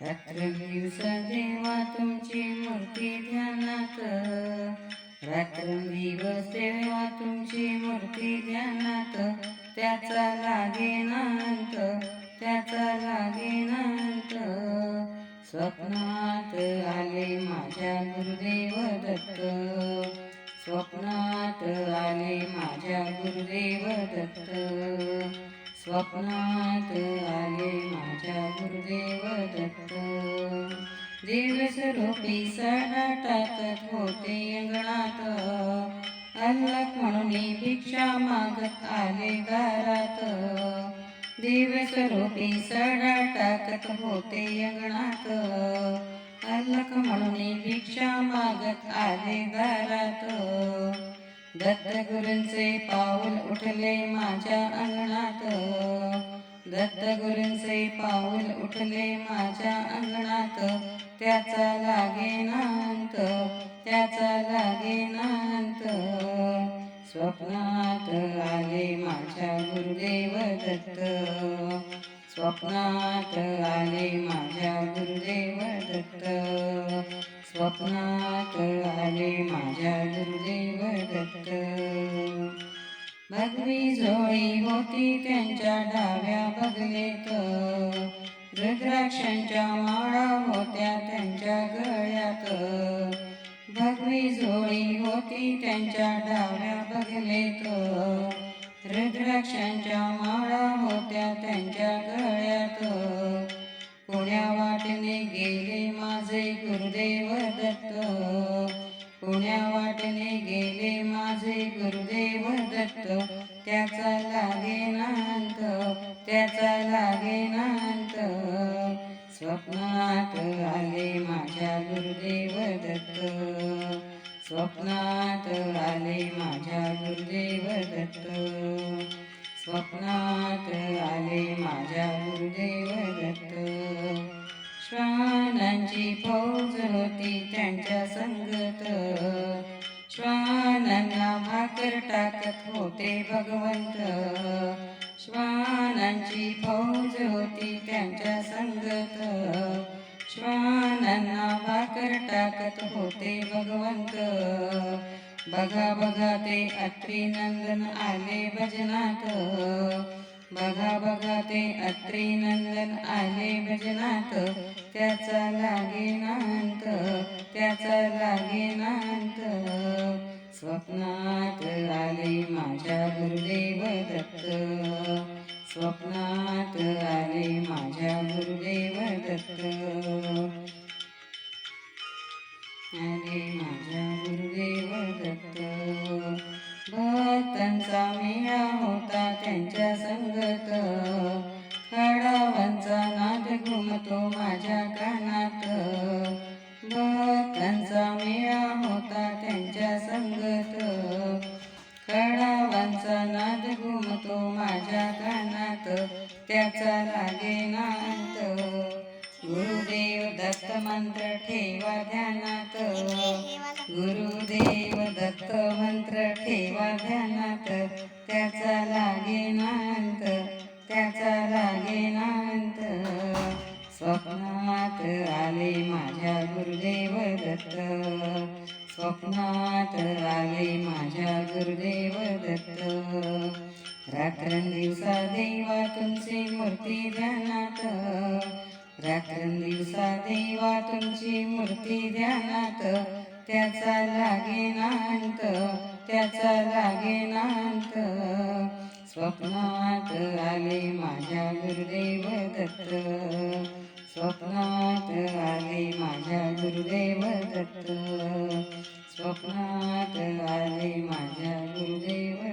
रात्रंदिवस देवा तुमची मूर्ती ध्यानात, रात्रंदिवस देवा तुमची मूर्ती ध्यानात, त्याचा लागेनांत, त्याचा लागेनांत. स्वप्नात आले माझ्या गुरुदेव दत्त, स्वप्नात आले माझ्या गुरुदेव दत्त, स्वप्नात आले माझ्या गुरुदेव दत्त. दिवसरूपी सडा टाकत होते अंगणात, अल्लख म्हणून भिक्षा मागत आले दारात. दिवसरूपी सडा टाकत होते अंगणात, अल्लख म्हणून भिक्षा मागत आले दारात. दत्तगुरूंचे पाऊल उठले माझ्या अंगणात, दत्तगुरूंचे पाऊल उठले माझ्या अंगणात, त्याचा लागेनांत, त्याचा लागेनांत. स्वप्नात आले माझ्या गुरुदेव दत्त, स्वप्नात आले माझ्या गुरुदेव दत्त, स्वप्नात आले माझ्या गुरुदेव दत्त. भगवी झोळी होती त्यांच्या डाव्या बगलेत, रुद्राक्षांच्या माळा होत्या त्यांच्या गळ्यात. भगवी झोळी होती त्यांच्या डाव्या बगलेत, रुद्राक्षांच्या माळा होत्या त्यांच्या गळ्यात. पुण्या वाटेने गेले माझे गुरुदेव दत्त, पुण्या वाटेने गेले माझे गुरुदेव दत्त, त्याचा लागेनांत, त्याचा लागेनांत. स्वप्नात आले माझ्या गुरुदेव दत्त, स्वप्नात आले माझ्या गुरुदेव दत्त, स्वप्नात आले माझ्या गुरुदेव दत्त. श्वानांची फौज होती त्यांच्या संगत, श्वानांना भाकर टाकत होते भगवंत. श्वानांची फौज होती त्यांच्या संगत, श्वानांना भाकर टाकत होते भगवंत. बघा बघा ते अत्री नंदन आले भजनात, बघा बघा ते अत्री नंदन आले भजनात, त्याचा लागेनांत, त्याचा लागेनांत. स्वप्नात आले माझ्या गुरुदेव दत्त, स्वप्नात आले माझ्या गुरुदेव दत्त, आले माझ्या गुरुदेव दत्त. भक्तांचा मेळा होता त्यांच्या संगत, खडावांचा नाद घुमतो माझ्या कानात. भक्तांचा मेळा होता त्यांच्या संगत, खडावांचा नाद घुमतो माझ्या कानात, त्याचा लागेनांत. गुरुदेव दत्त मंत्र ठेवा ध्यानात, गुरुदेव दत्त मंत्र ठेवा ध्यानात, त्याचा लागेनांत, त्याचा लागेनांत. स्वप्नात आले माझ्या गुरुदेव दत्त, स्वप्नात आले माझ्या गुरुदेव दत्त. रात्रंदिवसा देवा तुमची मूर्ती ध्यानात, रात्रंदिवसा देवा तुमची मूर्ती ध्यानात, त्याचा लागेनांत, त्याचा लागेनांत. स्वप्नात आले माझ्या गुरुदेव दत्त, स्वप्नात आले माझ्या गुरुदेव दत्त, स्वप्नात आले माझ्या गुरुदेव